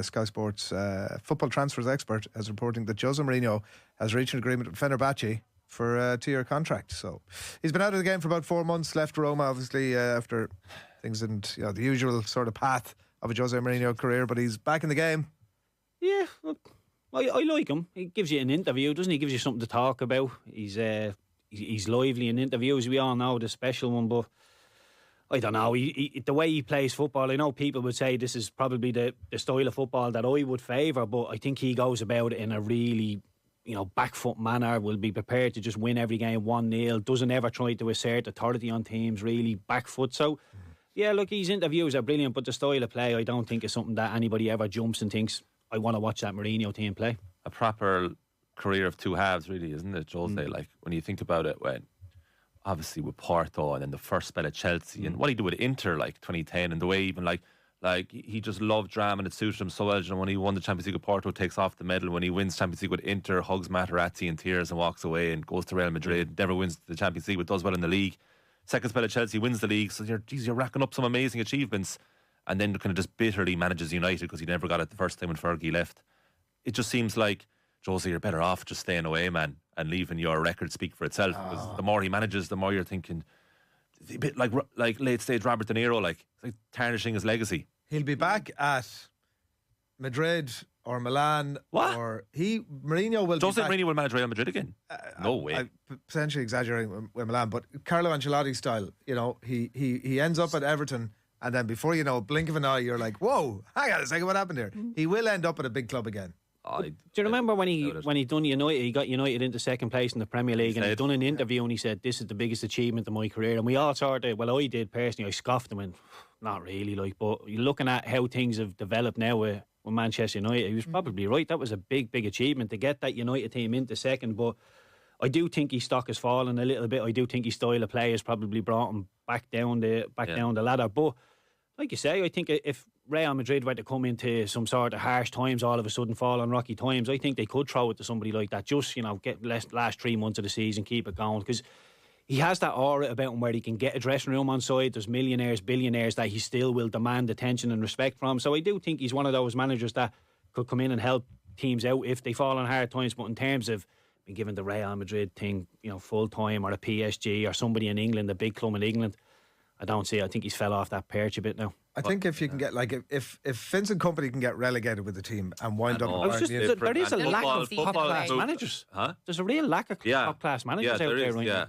Sky Sports football transfers expert, is reporting that Jose Mourinho has reached an agreement with Fenerbahce for a 2-year contract. So he's been out of the game for about 4 months, left Roma obviously after things didn't, the usual sort of path of a Jose Mourinho career, but he's back in the game. Yeah, I like him. He gives you an interview, doesn't he? Gives you something to talk about. He's lively in interviews, we all know, the special one, but I don't know, the way he plays football, I know people would say this is probably the style of football that I would favour, but I think he goes about it in a really, back foot manner, will be prepared to just win every game 1-0, doesn't ever try to assert authority on teams, really back foot. So yeah, look, his interviews are brilliant, but the style of play I don't think is something that anybody ever jumps and thinks, I want to watch that Mourinho team play. A proper career of two halves, really, isn't it, Jose? Like, when you think about it, when obviously with Porto and then the first spell at Chelsea and what he did with Inter, like 2010, and the way even like he just loved drama and it suited him so well. When he won the Champions League with Porto, takes off the medal. When he wins Champions League with Inter, hugs Materazzi in tears and walks away and goes to Real Madrid. Never wins the Champions League but does well in the league. Second spell at Chelsea, wins the league. So you're racking up some amazing achievements, and then kind of just bitterly manages United because he never got it the first time when Fergie left. It just seems like, Jose, you're better off just staying away, man, and leaving your record speak for itself. Because the more he manages, the more you're thinking, a bit like late stage Robert De Niro, it's like tarnishing his legacy. He'll be back at Madrid or Milan. What? Or Mourinho will Jose be back. Mourinho will manage Real Madrid again? No way. I'm potentially exaggerating with Milan, but Carlo Ancelotti style, he ends up at Everton, and then before you know, blink of an eye, you're like, whoa, hang on a second, what happened here? He will end up at a big club again. Do you remember when he done United? He got United into second place in the Premier League, and he done an interview and he said, "This is the biggest achievement of my career." And we all sort of, I did personally, I scoffed him and not really, but you're looking at how things have developed now with Manchester United. He was probably right. That was a big achievement to get that United team into second. But I do think his stock has fallen a little bit. I do think his style of play has probably brought him back down the ladder. But like you say, I think if Real Madrid were to come into some sort of harsh times, all of a sudden fall on rocky times, I think they could throw it to somebody like that. Just, get last 3 months of the season, keep it going. Because he has that aura about him where he can get a dressing room on side. There's millionaires, billionaires that he still will demand attention and respect from. So I do think he's one of those managers that could come in and help teams out if they fall on hard times. But in terms of being given the Real Madrid thing, full time, or a PSG or somebody in England, a big club in England, I don't see. I think he's fell off that perch a bit now. I think if you can get, if Vincent Kompany can get relegated with the team and wind up... there is a lack of top-class managers. There's a real lack of top-class managers out there right now.